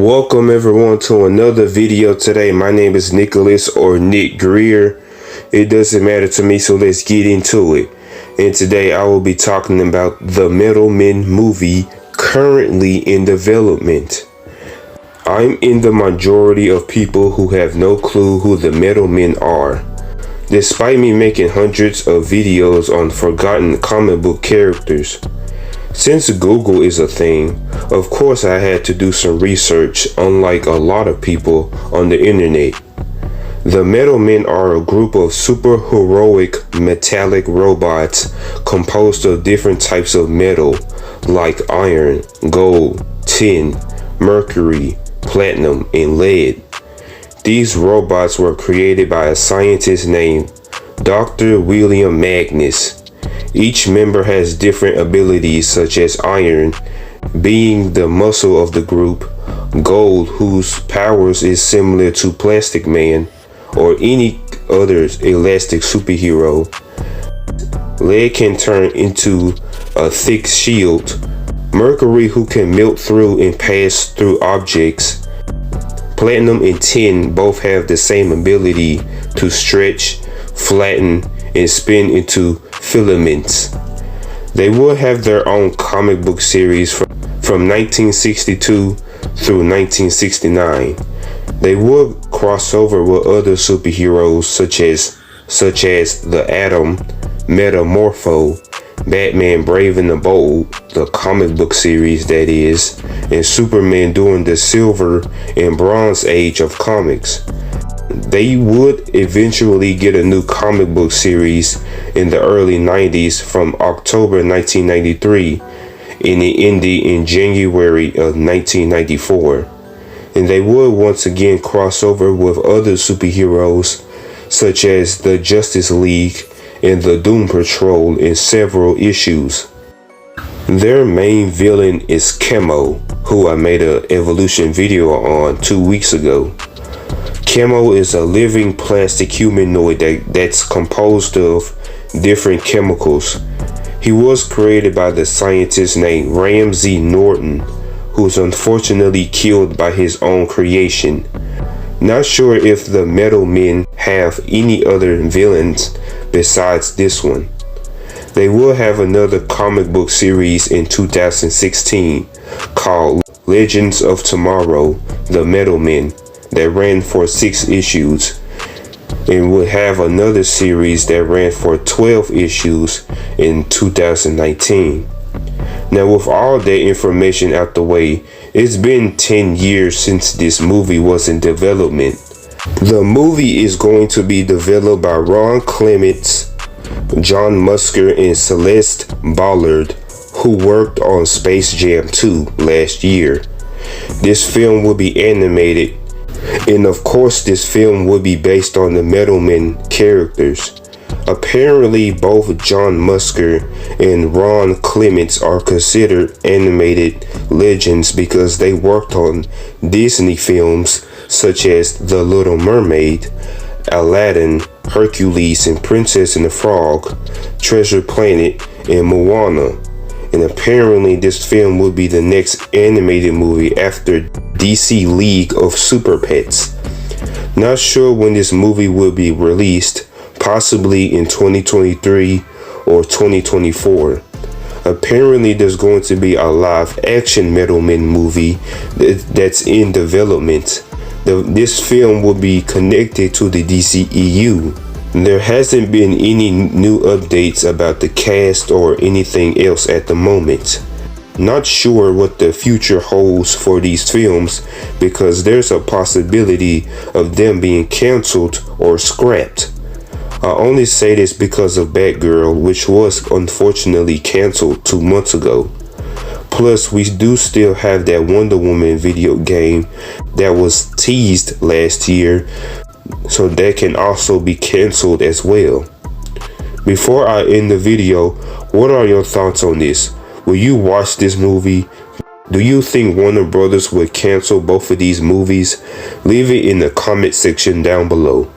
Welcome everyone to another video today. My name is Nicholas or Nick Greer. It doesn't matter to me, so let's get into it. And today I will be talking about the Metal Men movie currently in development. I'm in the majority of people who have no clue who the Metal Men are. Despite me making hundreds of videos on forgotten comic book characters. Since Google is a thing, of course I had to do some research, unlike a lot of people on the internet. The Metal Men are a group of super heroic metallic robots composed of different types of metal like iron, gold, tin, mercury, platinum, and lead. These robots were created by a scientist named Dr. William Magnus. Each member has different abilities, such as iron, being the muscle of the group, gold, whose powers is similar to Plastic Man or any other elastic superhero. Lead can turn into a thick shield. Mercury, who can melt through and pass through objects. Platinum and tin both have the same ability to stretch, flatten, and spin into filaments. They will have their own comic book series from 1962 through 1969. They will cross over with other superheroes such as the Atom, Metamorpho, Batman Brave and the Bold, the comic book series that is, and Superman during the Silver and Bronze Age of comics. They would eventually get a new comic book series in the early 90s from October 1993, and it ended in January of 1994. And they would once again cross over with other superheroes such as the Justice League and the Doom Patrol in several issues. Their main villain is Chemo, who I made an evolution video on 2 weeks ago. Chemo is a living plastic humanoid that's composed of different chemicals. He was created by the scientist named Ramsey Norton, who's unfortunately killed by his own creation. Not sure if the Metal Men have any other villains besides this one. They will have another comic book series in 2016 called Legends of Tomorrow, The Metal Men, that ran for 6 issues, and would have another series that ran for 12 issues in 2019. Now, with all that information out the way, it's been 10 years since this movie was in development. The movie is going to be developed by Ron Clements, John Musker, and Celeste Ballard, who worked on Space Jam 2 last year. This film will be animated, and of course this film will be based on the Metal Men characters. Apparently both John Musker and Ron Clements are considered animated legends because they worked on Disney films such as The Little Mermaid, Aladdin, Hercules and Princess and the Frog, Treasure Planet, and Moana. And apparently this film will be the next animated movie after DC League of Super Pets. Not sure when this movie will be released, possibly in 2023 or 2024. Apparently there's going to be a live action Metal Men movie that's in development. This film will be connected to the DCEU. There hasn't been any new updates about the cast or anything else at the moment. Not sure what the future holds for these films because there's a possibility of them being canceled or scrapped. I only say this because of Batgirl, which was unfortunately canceled 2 months ago. Plus, we do still have that Wonder Woman video game that was teased last year, so that can also be canceled as well. Before I end the video, what are your thoughts on this? Will you watch this movie? Do you think Warner Brothers would cancel both of these movies? Leave it in the comment section down below.